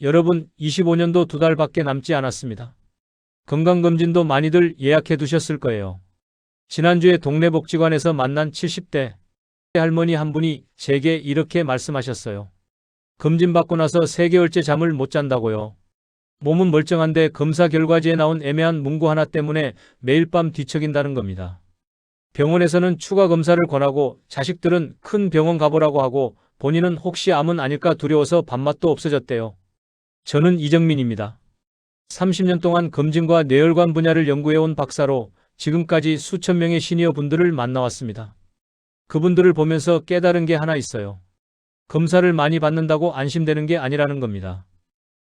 여러분, 25년도 2달밖에 남지 않았습니다. 건강검진도 많이들 예약해 두셨을 거예요. 지난주에 동네 복지관에서 만난 70대 할머니 한 분이 제게 이렇게 말씀하셨어요. 검진 받고 나서 3개월째 잠을 못 잔다고요. 몸은 멀쩡한데 검사 결과지에 나온 애매한 문구 하나 때문에 매일 밤 뒤척인다는 겁니다. 병원에서는 추가 검사를 권하고 자식들은 큰 병원 가보라고 하고 본인은 혹시 암은 아닐까 두려워서 밥맛도 없어졌대요. 저는 이정민입니다. 30년 동안 검진과 뇌혈관 분야를 연구해온 박사로 지금까지 수천 명의 시니어 분들을 만나왔습니다. 그분들을 보면서 깨달은 게 하나 있어요. 검사를 많이 받는다고 안심되는 게 아니라는 겁니다.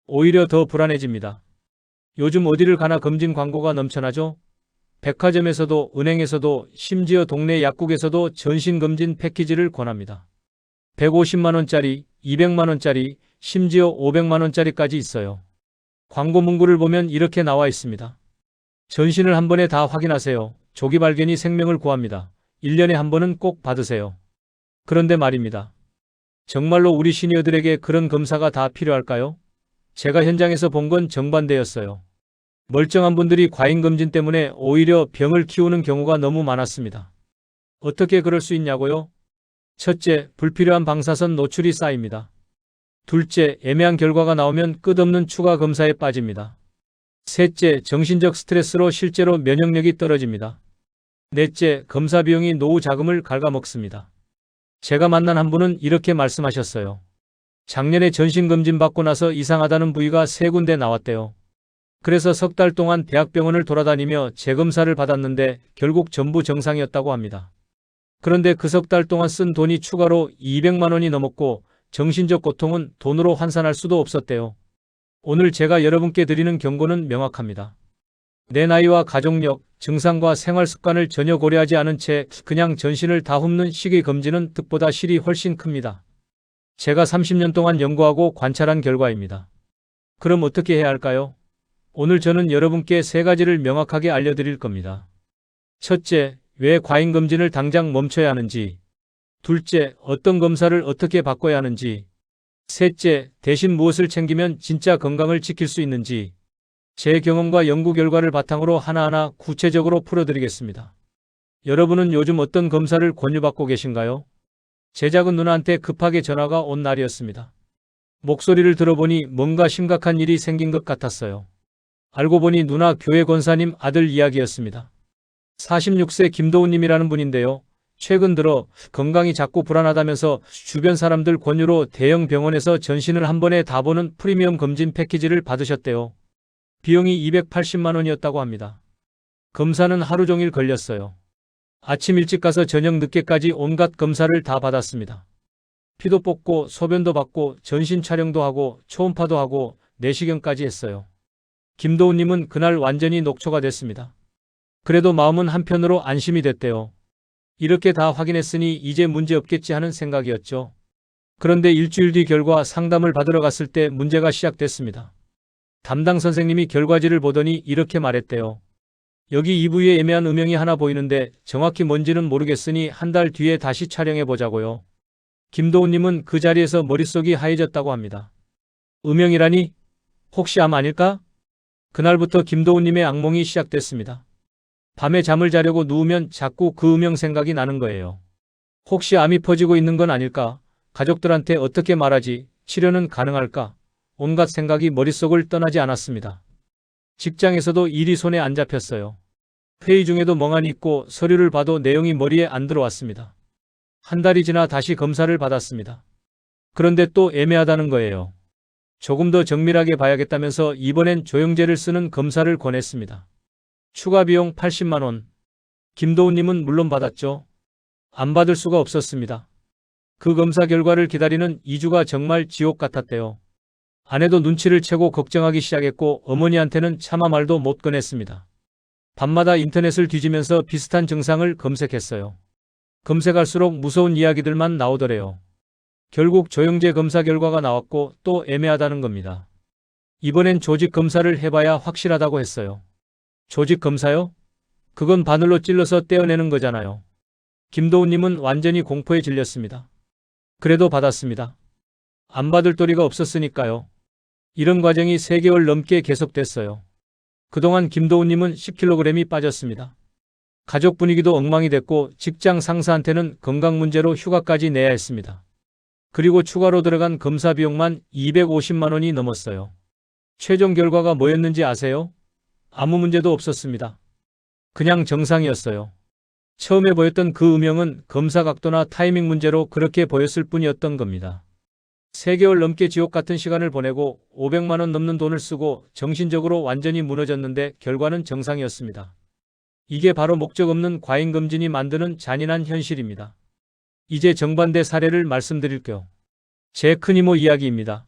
오히려 더 불안해집니다. 요즘 어디를 가나 검진 광고가 넘쳐나죠? 백화점에서도 은행에서도 심지어 동네 약국에서도 전신검진 패키지를 권합니다. 150만원짜리, 200만원짜리, 심지어 500만원짜리까지 있어요. 광고 문구를 보면 이렇게 나와 있습니다. 전신을 한 번에 다 확인하세요. 조기 발견이 생명을 구합니다. 1년에 한 번은 꼭 받으세요. 그런데 말입니다. 정말로 우리 시니어들에게 그런 검사가 다 필요할까요? 제가 현장에서 본 건 정반대였어요. 멀쩡한 분들이 과잉검진 때문에 오히려 병을 키우는 경우가 너무 많았습니다. 어떻게 그럴 수 있냐고요? 첫째, 불필요한 방사선 노출이 쌓입니다. 둘째, 애매한 결과가 나오면 끝없는 추가 검사에 빠집니다. 셋째, 정신적 스트레스로 실제로 면역력이 떨어집니다. 넷째, 검사 비용이 노후 자금을 갉아먹습니다. 제가 만난 한 분은 이렇게 말씀하셨어요. 작년에 전신검진 받고 나서 이상하다는 부위가 3군데 나왔대요. 그래서 석 달 동안 대학병원을 돌아다니며 재검사를 받았는데 결국 전부 정상이었다고 합니다. 그런데 그 석 달 동안 쓴 돈이 추가로 200만 원이 넘었고 정신적 고통은 돈으로 환산할 수도 없었대요. 오늘 제가 여러분께 드리는 경고는 명확합니다. 내 나이와 가족력, 증상과 생활 습관을 전혀 고려하지 않은 채 그냥 전신을 다 훑는 식의 검진은 득보다 실이 훨씬 큽니다. 제가 30년 동안 연구하고 관찰한 결과입니다. 그럼 어떻게 해야 할까요? 오늘 저는 여러분께 3가지를 명확하게 알려드릴 겁니다. 첫째, 왜 과잉검진을 당장 멈춰야 하는지. 둘째, 어떤 검사를 어떻게 바꿔야 하는지. 셋째, 대신 무엇을 챙기면 진짜 건강을 지킬 수 있는지. 제 경험과 연구 결과를 바탕으로 하나하나 구체적으로 풀어드리겠습니다. 여러분은 요즘 어떤 검사를 권유받고 계신가요? 제 작은 누나한테 급하게 전화가 온 날이었습니다. 목소리를 들어보니 뭔가 심각한 일이 생긴 것 같았어요. 알고 보니 누나 교회 권사님 아들 이야기였습니다. 46세 김도훈님이라는 분인데요. 최근 들어 건강이 자꾸 불안하다면서 주변 사람들 권유로 대형 병원에서 전신을 한 번에 다 보는 프리미엄 검진 패키지를 받으셨대요. 비용이 280만 원이었다고 합니다. 검사는 하루 종일 걸렸어요. 아침 일찍 가서 저녁 늦게까지 온갖 검사를 다 받았습니다. 피도 뽑고 소변도 받고 전신 촬영도 하고 초음파도 하고 내시경까지 했어요. 김도훈님은 그날 완전히 녹초가 됐습니다. 그래도 마음은 한편으로 안심이 됐대요. 이렇게 다 확인했으니 이제 문제 없겠지 하는 생각이었죠. 그런데 일주일 뒤 결과 상담을 받으러 갔을 때 문제가 시작됐습니다. 담당 선생님이 결과지를 보더니 이렇게 말했대요. 여기 이 부위에 애매한 음영이 하나 보이는데 정확히 뭔지는 모르겠으니 한 달 뒤에 다시 촬영해 보자고요. 김도훈님은 그 자리에서 머릿속이 하얘졌다고 합니다. 음영이라니? 혹시 암 아닐까? 그날부터 김도훈님의 악몽이 시작됐습니다. 밤에 잠을 자려고 누우면 자꾸 그 음영 생각이 나는 거예요. 혹시 암이 퍼지고 있는 건 아닐까? 가족들한테 어떻게 말하지? 치료는 가능할까? 온갖 생각이 머릿속을 떠나지 않았습니다. 직장에서도 일이 손에 안 잡혔어요. 회의 중에도 멍하니 있고 서류를 봐도 내용이 머리에 안 들어왔습니다. 한 달이 지나 다시 검사를 받았습니다. 그런데 또 애매하다는 거예요. 조금 더 정밀하게 봐야겠다면서 이번엔 조영제를 쓰는 검사를 권했습니다. 추가 비용 80만 원. 김도훈님은 물론 받았죠. 안 받을 수가 없었습니다. 그 검사 결과를 기다리는 2주가 정말 지옥 같았대요. 아내도 눈치를 채고 걱정하기 시작했고 어머니한테는 차마 말도 못 꺼냈습니다. 밤마다 인터넷을 뒤지면서 비슷한 증상을 검색했어요. 검색할수록 무서운 이야기들만 나오더래요. 결국 조영제 검사 결과가 나왔고 또 애매하다는 겁니다. 이번엔 조직 검사를 해봐야 확실하다고 했어요. 조직 검사요? 그건 바늘로 찔러서 떼어내는 거잖아요. 김도훈님은 완전히 공포에 질렸습니다. 그래도 받았습니다. 안 받을 도리가 없었으니까요. 이런 과정이 3개월 넘게 계속됐어요. 그동안 김도훈님은 10kg이 빠졌습니다. 가족 분위기도 엉망이 됐고 직장 상사한테는 건강 문제로 휴가까지 내야 했습니다. 그리고 추가로 들어간 검사 비용만 250만 원이 넘었어요. 최종 결과가 뭐였는지 아세요? 아무 문제도 없었습니다. 그냥 정상이었어요. 처음에 보였던 그 음영은 검사 각도나 타이밍 문제로 그렇게 보였을 뿐이었던 겁니다. 3개월 넘게 지옥 같은 시간을 보내고 500만 원 넘는 돈을 쓰고 정신적으로 완전히 무너졌는데 결과는 정상이었습니다. 이게 바로 목적 없는 과잉검진이 만드는 잔인한 현실입니다. 이제 정반대 사례를 말씀드릴게요. 제 큰이모 이야기입니다.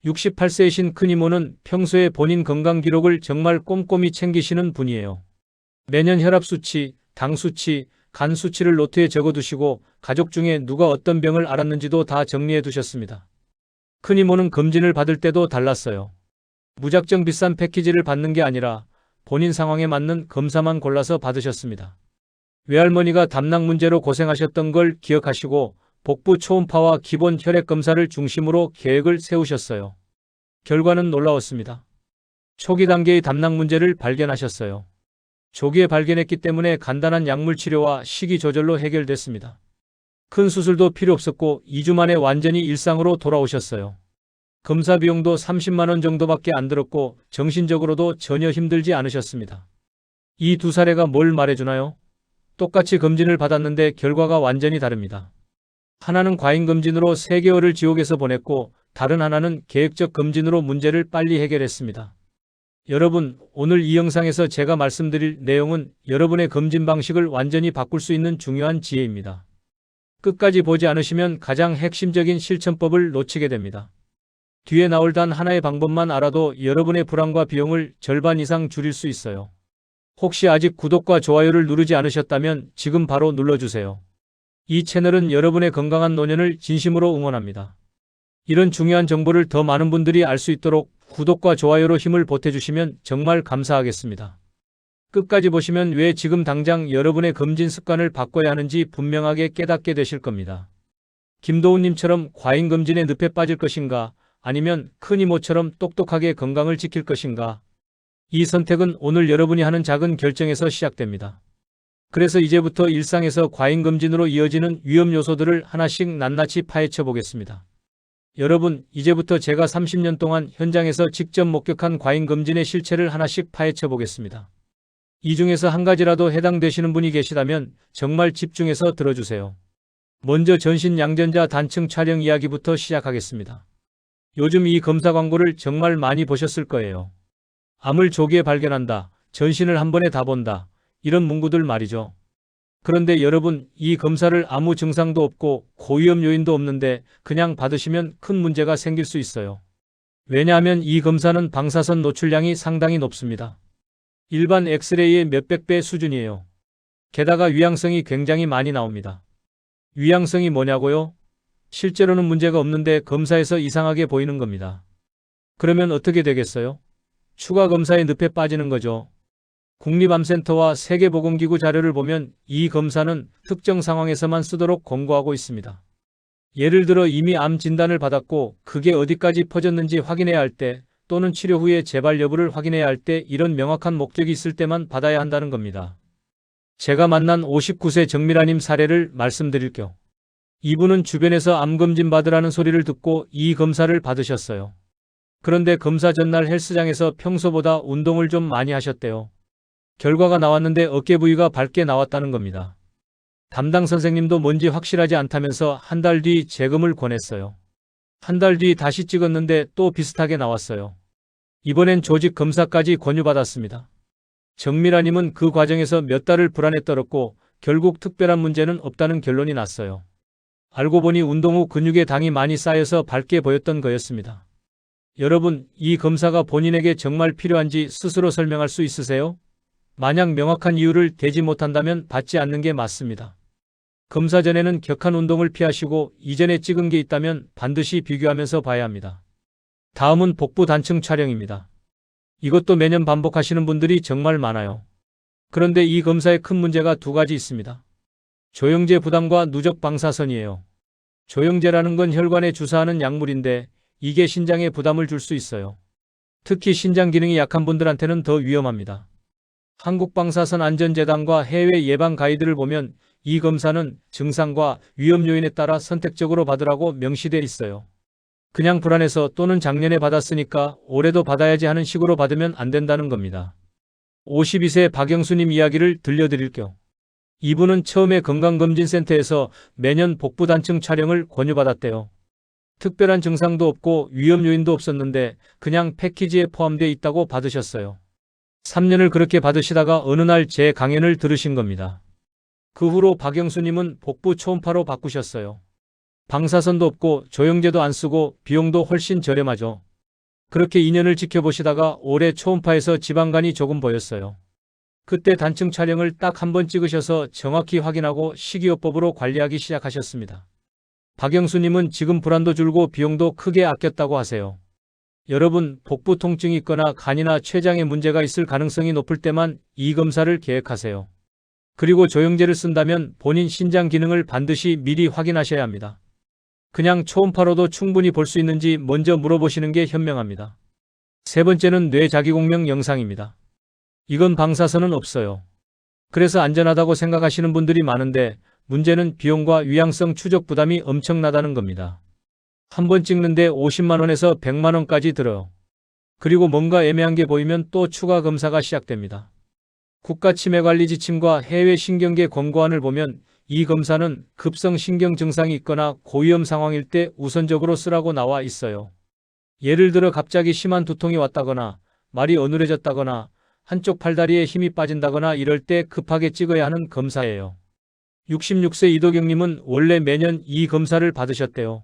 68세이신 큰이모는 평소에 본인 건강 기록을 정말 꼼꼼히 챙기시는 분이에요. 매년 혈압 수치, 당 수치, 간 수치를 노트에 적어두시고 가족 중에 누가 어떤 병을 앓았는지도 다 정리해 두셨습니다. 큰이모는 검진을 받을 때도 달랐어요. 무작정 비싼 패키지를 받는 게 아니라 본인 상황에 맞는 검사만 골라서 받으셨습니다. 외할머니가 담낭 문제로 고생하셨던 걸 기억하시고 복부 초음파와 기본 혈액 검사를 중심으로 계획을 세우셨어요. 결과는 놀라웠습니다. 초기 단계의 담낭 문제를 발견하셨어요. 조기에 발견했기 때문에 간단한 약물 치료와 식이 저절로 해결됐습니다. 큰 수술도 필요 없었고 2주 만에 완전히 일상으로 돌아오셨어요. 검사 비용도 30만 원 정도밖에 안 들었고 정신적으로도 전혀 힘들지 않으셨습니다. 이 두 사례가 뭘 말해주나요? 똑같이 검진을 받았는데 결과가 완전히 다릅니다. 하나는 과잉검진으로 3개월을 지옥에서 보냈고 다른 하나는 계획적 검진으로 문제를 빨리 해결했습니다. 여러분, 오늘 이 영상에서 제가 말씀드릴 내용은 여러분의 검진 방식을 완전히 바꿀 수 있는 중요한 지혜입니다. 끝까지 보지 않으시면 가장 핵심적인 실천법을 놓치게 됩니다. 뒤에 나올 단 하나의 방법만 알아도 여러분의 불안과 비용을 절반 이상 줄일 수 있어요. 혹시 아직 구독과 좋아요를 누르지 않으셨다면 지금 바로 눌러주세요. 이 채널은 여러분의 건강한 노년을 진심으로 응원합니다. 이런 중요한 정보를 더 많은 분들이 알 수 있도록 구독과 좋아요로 힘을 보태주시면 정말 감사하겠습니다. 끝까지 보시면 왜 지금 당장 여러분의 검진 습관을 바꿔야 하는지 분명하게 깨닫게 되실 겁니다. 김도훈님처럼 과잉검진의 늪에 빠질 것인가, 아니면 큰이모처럼 똑똑하게 건강을 지킬 것인가. 이 선택은 오늘 여러분이 하는 작은 결정에서 시작됩니다. 그래서 이제부터 일상에서 과잉검진으로 이어지는 위험 요소들을 하나씩 낱낱이 파헤쳐 보겠습니다. 여러분, 이제부터 제가 30년 동안 현장에서 직접 목격한 과잉검진의 실체를 하나씩 파헤쳐 보겠습니다. 이 중에서 한 가지라도 해당되시는 분이 계시다면 정말 집중해서 들어주세요. 먼저 전신 양전자 단층 촬영 이야기부터 시작하겠습니다. 요즘 이 검사 광고를 정말 많이 보셨을 거예요. 암을 조기에 발견한다, 전신을 한 번에 다 본다, 이런 문구들 말이죠. 그런데 여러분, 이 검사를 아무 증상도 없고 고위험 요인도 없는데 그냥 받으시면 큰 문제가 생길 수 있어요. 왜냐하면 이 검사는 방사선 노출량이 상당히 높습니다. 일반 엑스레이의 몇백 배 수준이에요. 게다가 위양성이 굉장히 많이 나옵니다. 위양성이 뭐냐고요? 실제로는 문제가 없는데 검사에서 이상하게 보이는 겁니다. 그러면 어떻게 되겠어요? 추가 검사의 늪에 빠지는 거죠. 국립암센터와 세계보건기구 자료를 보면 이 검사는 특정 상황에서만 쓰도록 권고하고 있습니다. 예를 들어 이미 암 진단을 받았고 그게 어디까지 퍼졌는지 확인해야 할 때, 또는 치료 후에 재발 여부를 확인해야 할 때, 이런 명확한 목적이 있을 때만 받아야 한다는 겁니다. 제가 만난 59세 정미라님 사례를 말씀드릴게요. 이분은 주변에서 암검진 받으라는 소리를 듣고 이 검사를 받으셨어요. 그런데 검사 전날 헬스장에서 평소보다 운동을 좀 많이 하셨대요. 결과가 나왔는데 어깨 부위가 밝게 나왔다는 겁니다. 담당 선생님도 뭔지 확실하지 않다면서 한 달 뒤 재검을 권했어요. 한 달 뒤 다시 찍었는데 또 비슷하게 나왔어요. 이번엔 조직 검사까지 권유받았습니다. 정미라님은 그 과정에서 몇 달을 불안에 떨었고 결국 특별한 문제는 없다는 결론이 났어요. 알고 보니 운동 후 근육에 당이 많이 쌓여서 밝게 보였던 거였습니다. 여러분, 이 검사가 본인에게 정말 필요한지 스스로 설명할 수 있으세요? 만약 명확한 이유를 대지 못한다면 받지 않는 게 맞습니다. 검사 전에는 격한 운동을 피하시고 이전에 찍은 게 있다면 반드시 비교하면서 봐야 합니다. 다음은 복부 단층 촬영입니다. 이것도 매년 반복하시는 분들이 정말 많아요. 그런데 이 검사의 큰 문제가 두 가지 있습니다. 조영제 부담과 누적 방사선이에요. 조영제라는 건 혈관에 주사하는 약물인데 이게 신장에 부담을 줄 수 있어요. 특히 신장 기능이 약한 분들한테는 더 위험합니다. 한국방사선안전재단과 해외 예방 가이드를 보면 이 검사는 증상과 위험 요인에 따라 선택적으로 받으라고 명시돼 있어요. 그냥 불안해서 또는 작년에 받았으니까 올해도 받아야지 하는 식으로 받으면 안 된다는 겁니다. 52세 박영수님 이야기를 들려드릴게요. 이분은 처음에 건강검진센터에서 매년 복부 단층 촬영을 권유받았대요. 특별한 증상도 없고 위험 요인도 없었는데 그냥 패키지에 포함되어 있다고 받으셨어요. 3년을 그렇게 받으시다가 어느 날 제 강연을 들으신 겁니다. 그 후로 박영수님은 복부 초음파로 바꾸셨어요. 방사선도 없고 조영제도 안 쓰고 비용도 훨씬 저렴하죠. 그렇게 2년을 지켜보시다가 올해 초음파에서 지방간이 조금 보였어요. 그때 단층 촬영을 딱 한 번 찍으셔서 정확히 확인하고 식이요법으로 관리하기 시작하셨습니다. 박영수님은 지금 불안도 줄고 비용도 크게 아꼈다고 하세요. 여러분, 복부 통증이 있거나 간이나 췌장에 문제가 있을 가능성이 높을 때만 이 검사를 계획하세요. 그리고 조영제를 쓴다면 본인 신장 기능을 반드시 미리 확인하셔야 합니다. 그냥 초음파로도 충분히 볼 수 있는지 먼저 물어보시는 게 현명합니다. 세 번째는 뇌자기공명 영상입니다. 이건 방사선은 없어요. 그래서 안전하다고 생각하시는 분들이 많은데 문제는 비용과 위양성 추적 부담이 엄청나다는 겁니다. 한 번 찍는데 50만 원에서 100만 원까지 들어요. 그리고 뭔가 애매한 게 보이면 또 추가 검사가 시작됩니다. 국가치매관리 지침과 해외 신경계 권고안을 보면 이 검사는 급성 신경 증상이 있거나 고위험 상황일 때 우선적으로 쓰라고 나와 있어요. 예를 들어 갑자기 심한 두통이 왔다거나 말이 어눌해졌다거나 한쪽 팔다리에 힘이 빠진다거나 이럴 때 급하게 찍어야 하는 검사예요. 66세 이도경님은 원래 매년 이 검사를 받으셨대요.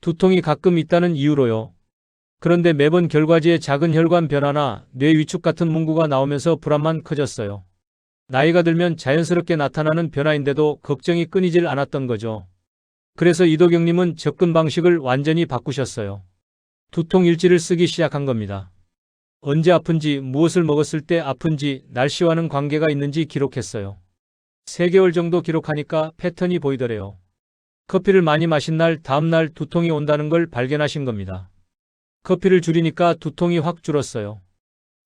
두통이 가끔 있다는 이유로요. 그런데 매번 결과지에 작은 혈관 변화나 뇌 위축 같은 문구가 나오면서 불안만 커졌어요. 나이가 들면 자연스럽게 나타나는 변화인데도 걱정이 끊이질 않았던 거죠. 그래서 이도경님은 접근 방식을 완전히 바꾸셨어요. 두통 일지를 쓰기 시작한 겁니다. 언제 아픈지, 무엇을 먹었을 때 아픈지, 날씨와는 관계가 있는지 기록했어요. 3개월 정도 기록하니까 패턴이 보이더래요. 커피를 많이 마신 날 다음 날 두통이 온다는 걸 발견하신 겁니다. 커피를 줄이니까 두통이 확 줄었어요.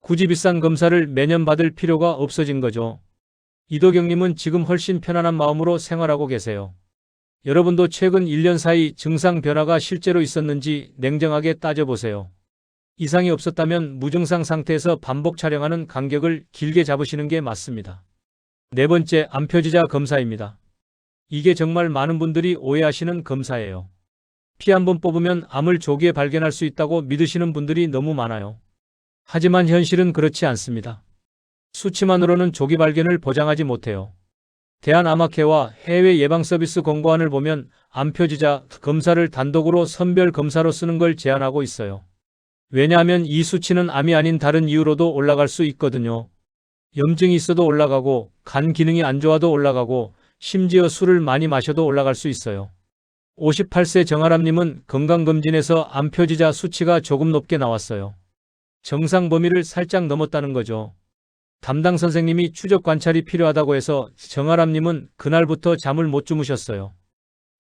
굳이 비싼 검사를 매년 받을 필요가 없어진 거죠. 이도경님은 지금 훨씬 편안한 마음으로 생활하고 계세요. 여러분도 최근 1년 사이 증상 변화가 실제로 있었는지 냉정하게 따져보세요. 이상이 없었다면 무증상 상태에서 반복 촬영하는 간격을 길게 잡으시는 게 맞습니다. 네 번째, 암표지자 검사입니다. 이게 정말 많은 분들이 오해하시는 검사예요. 피 한 번 뽑으면 암을 조기에 발견할 수 있다고 믿으시는 분들이 너무 많아요. 하지만 현실은 그렇지 않습니다. 수치만으로는 조기 발견을 보장하지 못해요. 대한암학회와 해외 예방서비스 권고안을 보면 암표지자 검사를 단독으로 선별 검사로 쓰는 걸 제한하고 있어요. 왜냐하면 이 수치는 암이 아닌 다른 이유로도 올라갈 수 있거든요. 염증이 있어도 올라가고 간 기능이 안 좋아도 올라가고 심지어 술을 많이 마셔도 올라갈 수 있어요. 58세 정아람님은 건강검진에서 암표지자 수치가 조금 높게 나왔어요. 정상 범위를 살짝 넘었다는 거죠. 담당 선생님이 추적 관찰이 필요하다고 해서 정아람님은 그날부터 잠을 못 주무셨어요.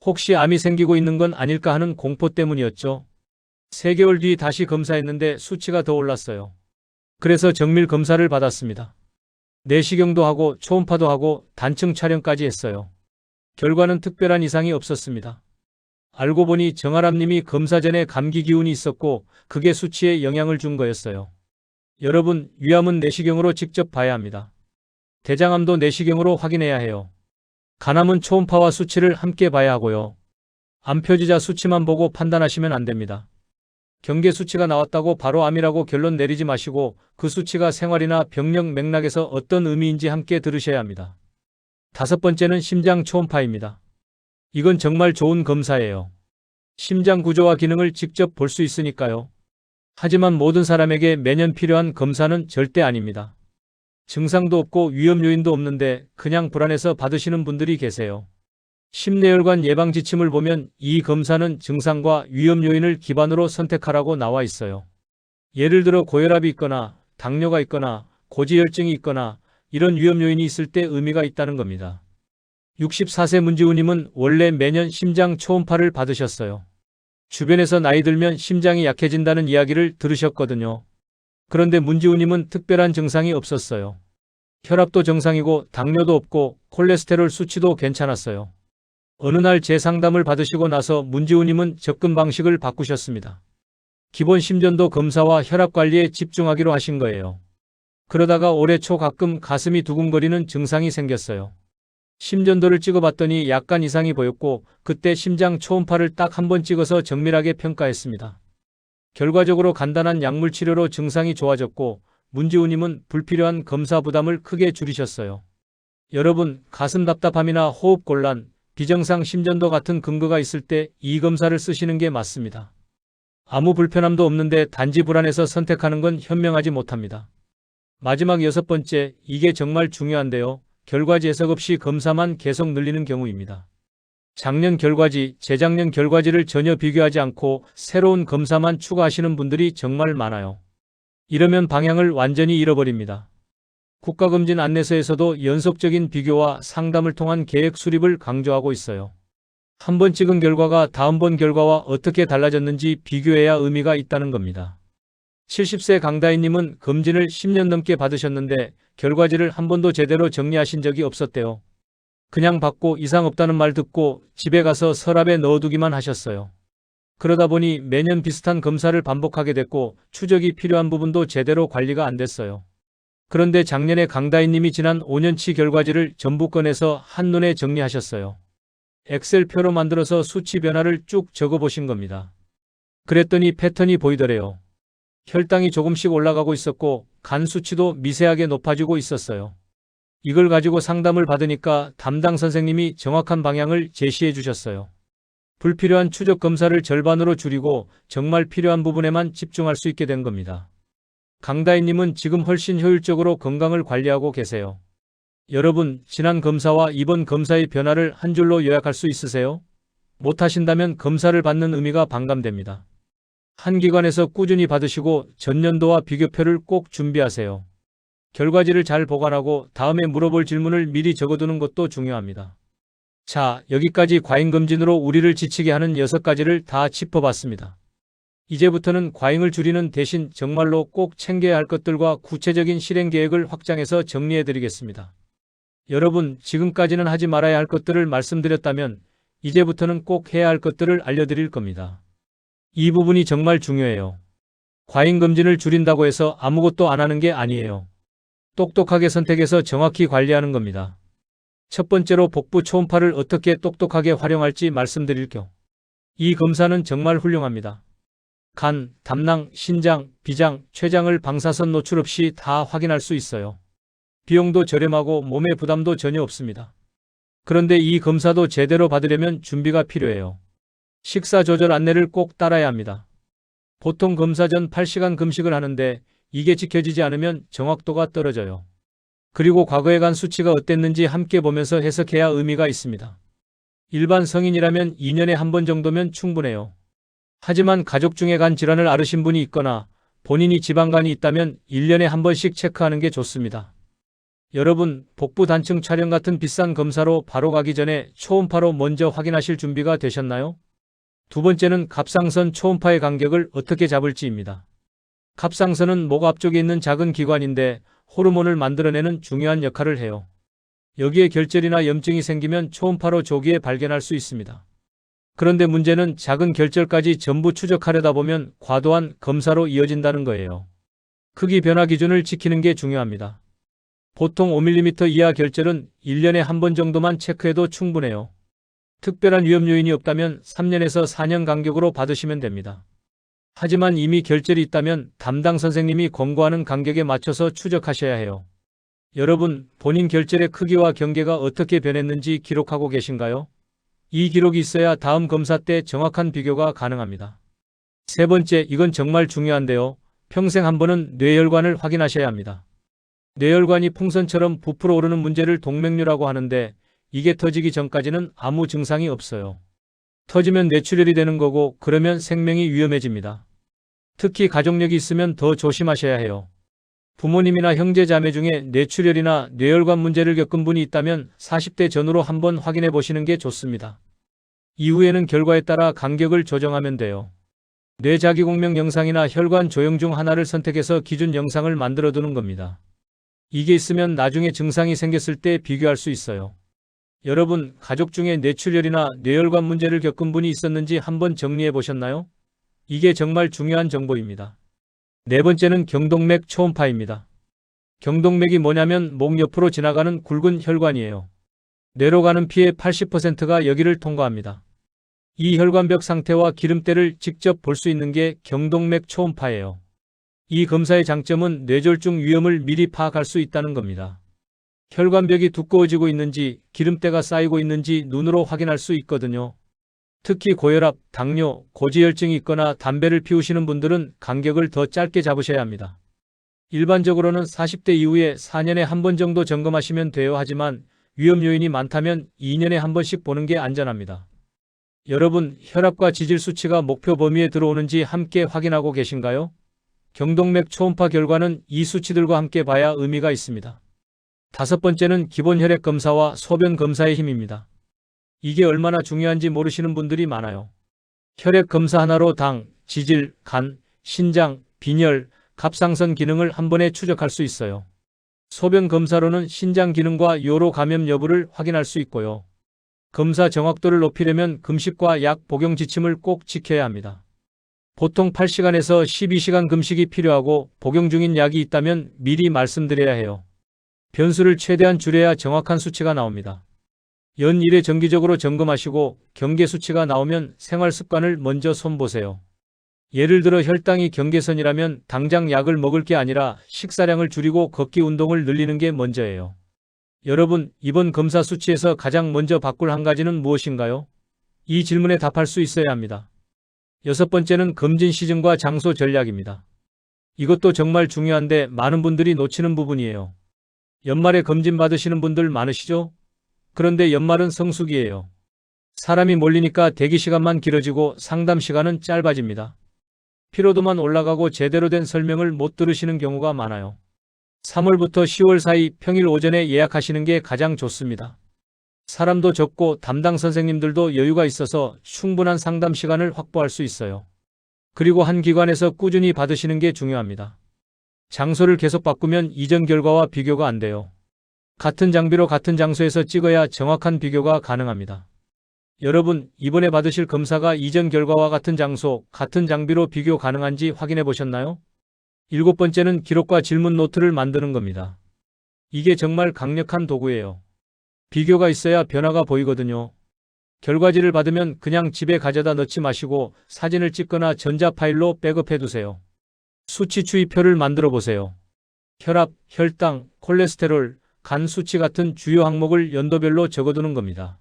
혹시 암이 생기고 있는 건 아닐까 하는 공포 때문이었죠. 3개월 뒤 다시 검사했는데 수치가 더 올랐어요. 그래서 정밀 검사를 받았습니다. 내시경도 하고 초음파도 하고 단층 촬영까지 했어요. 결과는 특별한 이상이 없었습니다. 알고 보니 정아람님이 검사 전에 감기 기운이 있었고 그게 수치에 영향을 준 거였어요. 여러분, 위암은 내시경으로 직접 봐야 합니다. 대장암도 내시경으로 확인해야 해요. 간암은 초음파와 수치를 함께 봐야 하고요. 암표지자 수치만 보고 판단하시면 안 됩니다. 경계 수치가 나왔다고 바로 암이라고 결론 내리지 마시고 그 수치가 생활이나 병력 맥락에서 어떤 의미인지 함께 들으셔야 합니다. 5번째는 심장 초음파입니다. 이건 정말 좋은 검사예요. 심장 구조와 기능을 직접 볼 수 있으니까요. 하지만 모든 사람에게 매년 필요한 검사는 절대 아닙니다. 증상도 없고 위험 요인도 없는데 그냥 불안해서 받으시는 분들이 계세요. 심뇌혈관 예방 지침을 보면 이 검사는 증상과 위험 요인을 기반으로 선택하라고 나와 있어요. 예를 들어 고혈압이 있거나 당뇨가 있거나 고지혈증이 있거나 이런 위험 요인이 있을 때 의미가 있다는 겁니다. 64세 문지우님은 원래 매년 심장 초음파를 받으셨어요. 주변에서 나이 들면 심장이 약해진다는 이야기를 들으셨거든요. 그런데 문지우님은 특별한 증상이 없었어요. 혈압도 정상이고 당뇨도 없고 콜레스테롤 수치도 괜찮았어요. 어느 날 제 상담을 받으시고 나서 문지우님은 접근 방식을 바꾸셨습니다. 기본 심전도 검사와 혈압 관리에 집중하기로 하신 거예요. 그러다가 올해 초 가끔 가슴이 두근거리는 증상이 생겼어요. 심전도를 찍어봤더니 약간 이상이 보였고 그때 심장 초음파를 딱 한 번 찍어서 정밀하게 평가했습니다. 결과적으로 간단한 약물 치료로 증상이 좋아졌고 문지우님은 불필요한 검사 부담을 크게 줄이셨어요. 여러분, 가슴 답답함이나 호흡 곤란, 비정상 심전도 같은 근거가 있을 때 이 검사를 쓰시는 게 맞습니다. 아무 불편함도 없는데 단지 불안해서 선택하는 건 현명하지 못합니다. 마지막 6번째, 이게 정말 중요한데요. 결과지 해석 없이 검사만 계속 늘리는 경우입니다. 작년 결과지, 재작년 결과지를 전혀 비교하지 않고 새로운 검사만 추가하시는 분들이 정말 많아요. 이러면 방향을 완전히 잃어버립니다. 국가검진 안내서에서도 연속적인 비교와 상담을 통한 계획 수립을 강조하고 있어요. 한 번 찍은 결과가 다음번 결과와 어떻게 달라졌는지 비교해야 의미가 있다는 겁니다. 70세 강다희님은 검진을 10년 넘게 받으셨는데 결과지를 한 번도 제대로 정리하신 적이 없었대요. 그냥 받고 이상 없다는 말 듣고 집에 가서 서랍에 넣어두기만 하셨어요. 그러다 보니 매년 비슷한 검사를 반복하게 됐고 추적이 필요한 부분도 제대로 관리가 안 됐어요. 그런데 작년에 강다희님이 지난 5년치 결과지를 전부 꺼내서 한눈에 정리하셨어요. 엑셀표로 만들어서 수치 변화를 쭉 적어보신 겁니다. 그랬더니 패턴이 보이더래요. 혈당이 조금씩 올라가고 있었고 간 수치도 미세하게 높아지고 있었어요. 이걸 가지고 상담을 받으니까 담당 선생님이 정확한 방향을 제시해 주셨어요. 불필요한 추적 검사를 절반으로 줄이고 정말 필요한 부분에만 집중할 수 있게 된 겁니다. 강다희님은 지금 훨씬 효율적으로 건강을 관리하고 계세요. 여러분, 지난 검사와 이번 검사의 변화를 한 줄로 요약할 수 있으세요? 못하신다면 검사를 받는 의미가 반감됩니다. 한 기관에서 꾸준히 받으시고 전년도와 비교표를 꼭 준비하세요. 결과지를 잘 보관하고 다음에 물어볼 질문을 미리 적어두는 것도 중요합니다. 자, 여기까지 과잉검진으로 우리를 지치게 하는 6가지를 다 짚어봤습니다. 이제부터는 과잉을 줄이는 대신 정말로 꼭 챙겨야 할 것들과 구체적인 실행 계획을 확장해서 정리해드리겠습니다. 여러분, 지금까지는 하지 말아야 할 것들을 말씀드렸다면 이제부터는 꼭 해야 할 것들을 알려드릴 겁니다. 이 부분이 정말 중요해요. 과잉검진을 줄인다고 해서 아무것도 안 하는 게 아니에요. 똑똑하게 선택해서 정확히 관리하는 겁니다. 첫 번째로 복부 초음파를 어떻게 똑똑하게 활용할지 말씀드릴게요. 이 검사는 정말 훌륭합니다. 간, 담낭, 신장, 비장, 췌장을 방사선 노출 없이 다 확인할 수 있어요. 비용도 저렴하고 몸에 부담도 전혀 없습니다. 그런데 이 검사도 제대로 받으려면 준비가 필요해요. 식사 조절 안내를 꼭 따라야 합니다. 보통 검사 전 8시간 금식을 하는데 이게 지켜지지 않으면 정확도가 떨어져요. 그리고 과거에 간 수치가 어땠는지 함께 보면서 해석해야 의미가 있습니다. 일반 성인이라면 2년에 한 번 정도면 충분해요. 하지만 가족 중에 간 질환을 앓으신 분이 있거나 본인이 지방간이 있다면 1년에 한 번씩 체크하는 게 좋습니다. 여러분, 복부 단층 촬영 같은 비싼 검사로 바로 가기 전에 초음파로 먼저 확인하실 준비가 되셨나요? 두 번째는 갑상선 초음파의 간격을 어떻게 잡을지입니다. 갑상선은 목 앞쪽에 있는 작은 기관인데 호르몬을 만들어내는 중요한 역할을 해요. 여기에 결절이나 염증이 생기면 초음파로 조기에 발견할 수 있습니다. 그런데 문제는 작은 결절까지 전부 추적하려다 보면 과도한 검사로 이어진다는 거예요. 크기 변화 기준을 지키는 게 중요합니다. 보통 5mm 이하 결절은 1년에 한 번 정도만 체크해도 충분해요. 특별한 위험 요인이 없다면 3년에서 4년 간격으로 받으시면 됩니다. 하지만 이미 결절이 있다면 담당 선생님이 권고하는 간격에 맞춰서 추적하셔야 해요. 여러분, 본인 결절의 크기와 경계가 어떻게 변했는지 기록하고 계신가요? 이 기록이 있어야 다음 검사 때 정확한 비교가 가능합니다. 세 번째, 이건 정말 중요한데요. 평생 한 번은 뇌혈관을 확인하셔야 합니다. 뇌혈관이 풍선처럼 부풀어 오르는 문제를 동맥류라고 하는데 이게 터지기 전까지는 아무 증상이 없어요. 터지면 뇌출혈이 되는 거고 그러면 생명이 위험해집니다. 특히 가족력이 있으면 더 조심하셔야 해요. 부모님이나 형제 자매 중에 뇌출혈이나 뇌혈관 문제를 겪은 분이 있다면 40대 전후로 한번 확인해 보시는 게 좋습니다. 이후에는 결과에 따라 간격을 조정하면 돼요. 뇌 자기공명 영상이나 혈관 조형 중 하나를 선택해서 기준 영상을 만들어 두는 겁니다. 이게 있으면 나중에 증상이 생겼을 때 비교할 수 있어요. 여러분, 가족 중에 뇌출혈이나 뇌혈관 문제를 겪은 분이 있었는지 한번 정리해 보셨나요? 이게 정말 중요한 정보입니다. 네 번째는 경동맥 초음파입니다. 경동맥이 뭐냐면 목 옆으로 지나가는 굵은 혈관이에요. 뇌로 가는 피의 80%가 여기를 통과합니다. 이 혈관벽 상태와 기름때를 직접 볼 수 있는 게 경동맥 초음파예요. 이 검사의 장점은 뇌졸중 위험을 미리 파악할 수 있다는 겁니다. 혈관벽이 두꺼워지고 있는지, 기름때가 쌓이고 있는지 눈으로 확인할 수 있거든요. 특히 고혈압, 당뇨, 고지혈증이 있거나 담배를 피우시는 분들은 간격을 더 짧게 잡으셔야 합니다. 일반적으로는 40대 이후에 4년에 한 번 정도 점검하시면 돼요. 하지만 위험 요인이 많다면 2년에 한 번씩 보는 게 안전합니다. 여러분, 혈압과 지질 수치가 목표 범위에 들어오는지 함께 확인하고 계신가요? 경동맥 초음파 결과는 이 수치들과 함께 봐야 의미가 있습니다. 다섯 번째는 기본 혈액 검사와 소변 검사의 힘입니다. 이게 얼마나 중요한지 모르시는 분들이 많아요. 혈액 검사 하나로 당, 지질, 간, 신장, 빈혈, 갑상선 기능을 한 번에 추적할 수 있어요. 소변 검사로는 신장 기능과 요로 감염 여부를 확인할 수 있고요. 검사 정확도를 높이려면 금식과 약 복용 지침을 꼭 지켜야 합니다. 보통 8시간에서 12시간 금식이 필요하고 복용 중인 약이 있다면 미리 말씀드려야 해요. 변수를 최대한 줄여야 정확한 수치가 나옵니다. 연 1회 정기적으로 점검하시고 경계 수치가 나오면 생활 습관을 먼저 손보세요. 예를 들어 혈당이 경계선이라면 당장 약을 먹을 게 아니라 식사량을 줄이고 걷기 운동을 늘리는 게 먼저예요. 여러분, 이번 검사 수치에서 가장 먼저 바꿀 한 가지는 무엇인가요? 이 질문에 답할 수 있어야 합니다. 여섯 번째는 검진 시즌과 장소 전략입니다. 이것도 정말 중요한데 많은 분들이 놓치는 부분이에요. 연말에 검진 받으시는 분들 많으시죠? 그런데 연말은 성수기예요. 사람이 몰리니까 대기 시간만 길어지고 상담 시간은 짧아집니다. 피로도만 올라가고 제대로 된 설명을 못 들으시는 경우가 많아요. 3월부터 10월 사이 평일 오전에 예약하시는 게 가장 좋습니다. 사람도 적고 담당 선생님들도 여유가 있어서 충분한 상담 시간을 확보할 수 있어요. 그리고 한 기관에서 꾸준히 받으시는 게 중요합니다. 장소를 계속 바꾸면 이전 결과와 비교가 안 돼요. 같은 장비로 같은 장소에서 찍어야 정확한 비교가 가능합니다. 여러분, 이번에 받으실 검사가 이전 결과와 같은 장소, 같은 장비로 비교 가능한지 확인해 보셨나요? 일곱 번째는 기록과 질문 노트를 만드는 겁니다. 이게 정말 강력한 도구예요. 비교가 있어야 변화가 보이거든요. 결과지를 받으면 그냥 집에 가져다 넣지 마시고 사진을 찍거나 전자파일로 백업해 두세요. 수치 추이표를 만들어 보세요. 혈압, 혈당, 콜레스테롤, 간 수치 같은 주요 항목을 연도별로 적어두는 겁니다.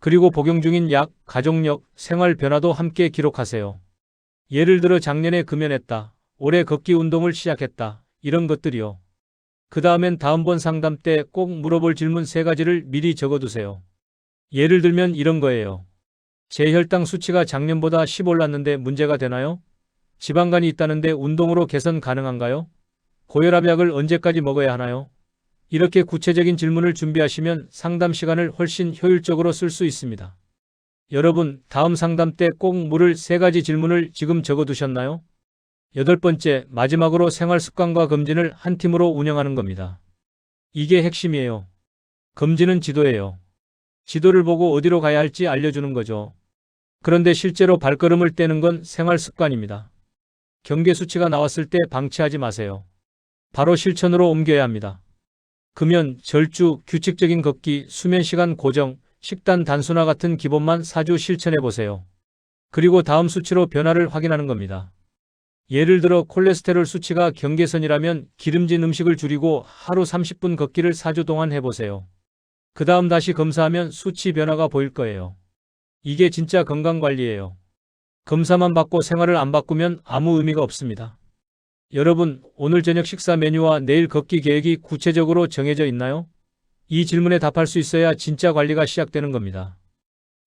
그리고 복용 중인 약, 가족력, 생활 변화도 함께 기록하세요. 예를 들어 작년에 금연했다. 올해 걷기 운동을 시작했다. 이런 것들이요. 그 다음엔 다음번 상담 때 꼭 물어볼 질문 3가지를 미리 적어두세요. 예를 들면 이런 거예요. 제 혈당 수치가 작년보다 10 올랐는데 문제가 되나요? 지방간이 있다는데 운동으로 개선 가능한가요? 고혈압 약을 언제까지 먹어야 하나요? 이렇게 구체적인 질문을 준비하시면 상담 시간을 훨씬 효율적으로 쓸 수 있습니다. 여러분, 다음 상담 때 꼭 물을 3가지 질문을 지금 적어두셨나요? 여덟 번째, 마지막으로 생활 습관과 검진을 한 팀으로 운영하는 겁니다. 이게 핵심이에요. 검진은 지도예요. 지도를 보고 어디로 가야 할지 알려주는 거죠. 그런데 실제로 발걸음을 떼는 건 생활 습관입니다. 경계 수치가 나왔을 때 방치하지 마세요. 바로 실천으로 옮겨야 합니다. 금연, 절주, 규칙적인 걷기, 수면 시간 고정, 식단 단순화 같은 기본만 4주 실천해 보세요. 그리고 다음 수치로 변화를 확인하는 겁니다. 예를 들어 콜레스테롤 수치가 경계선이라면 기름진 음식을 줄이고 하루 30분 걷기를 4주 동안 해보세요. 그 다음 다시 검사하면 수치 변화가 보일 거예요. 이게 진짜 건강관리예요. 검사만 받고 생활을 안 바꾸면 아무 의미가 없습니다. 여러분, 오늘 저녁 식사 메뉴와 내일 걷기 계획이 구체적으로 정해져 있나요? 이 질문에 답할 수 있어야 진짜 관리가 시작되는 겁니다.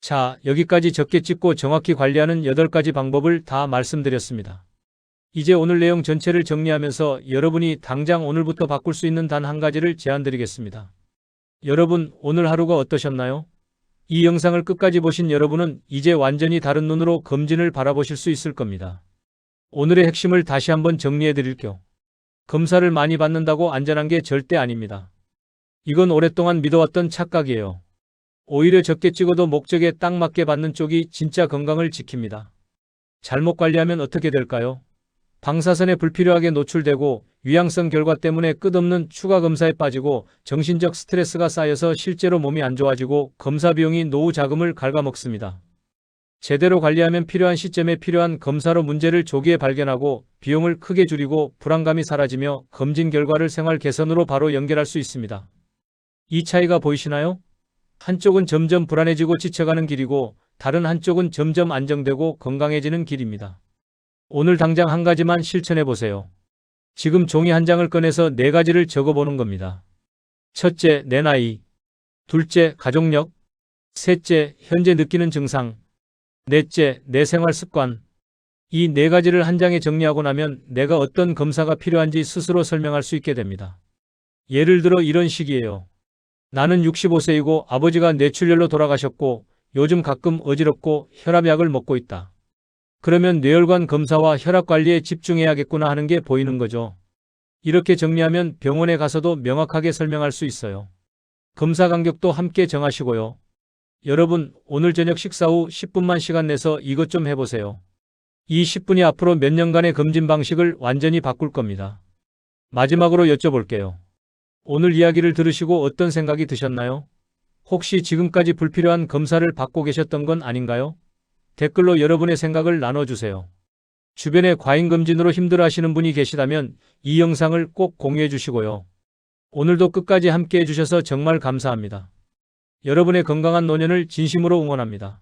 자, 여기까지 적게 찍고 정확히 관리하는 8가지 방법을 다 말씀드렸습니다. 이제 오늘 내용 전체를 정리하면서 여러분이 당장 오늘부터 바꿀 수 있는 단 한 가지를 제안드리겠습니다. 여러분, 오늘 하루가 어떠셨나요? 이 영상을 끝까지 보신 여러분은 이제 완전히 다른 눈으로 검진을 바라보실 수 있을 겁니다. 오늘의 핵심을 다시 한번 정리해 드릴게요. 검사를 많이 받는다고 안전한 게 절대 아닙니다. 이건 오랫동안 믿어왔던 착각이에요. 오히려 적게 찍어도 목적에 딱 맞게 받는 쪽이 진짜 건강을 지킵니다. 잘못 관리하면 어떻게 될까요? 방사선에 불필요하게 노출되고 위양성 결과 때문에 끝없는 추가 검사에 빠지고 정신적 스트레스가 쌓여서 실제로 몸이 안 좋아지고 검사 비용이 노후 자금을 갉아먹습니다. 제대로 관리하면 필요한 시점에 필요한 검사로 문제를 조기에 발견하고 비용을 크게 줄이고 불안감이 사라지며 검진 결과를 생활 개선으로 바로 연결할 수 있습니다. 이 차이가 보이시나요? 한쪽은 점점 불안해지고 지쳐가는 길이고 다른 한쪽은 점점 안정되고 건강해지는 길입니다. 오늘 당장 한 가지만 실천해 보세요. 지금 종이 한 장을 꺼내서 4가지를 적어보는 겁니다. 첫째, 내 나이. 둘째, 가족력. 셋째, 현재 느끼는 증상. 넷째, 내 생활 습관. 이 4가지를 한 장에 정리하고 나면 내가 어떤 검사가 필요한지 스스로 설명할 수 있게 됩니다. 예를 들어 이런 식이에요. 나는 65세이고 아버지가 뇌출혈로 돌아가셨고 요즘 가끔 어지럽고 혈압약을 먹고 있다. 그러면 뇌혈관 검사와 혈압 관리에 집중해야겠구나 하는 게 보이는 거죠. 이렇게 정리하면 병원에 가서도 명확하게 설명할 수 있어요. 검사 간격도 함께 정하시고요. 여러분, 오늘 저녁 식사 후 10분만 시간 내서 이것 좀 해보세요. 이 10분이 앞으로 몇 년간의 검진 방식을 완전히 바꿀 겁니다. 마지막으로 여쭤볼게요. 오늘 이야기를 들으시고 어떤 생각이 드셨나요? 혹시 지금까지 불필요한 검사를 받고 계셨던 건 아닌가요? 댓글로 여러분의 생각을 나눠주세요. 주변에 과잉검진으로 힘들어하시는 분이 계시다면 이 영상을 꼭 공유해 주시고요. 오늘도 끝까지 함께 해주셔서 정말 감사합니다. 여러분의 건강한 노년을 진심으로 응원합니다.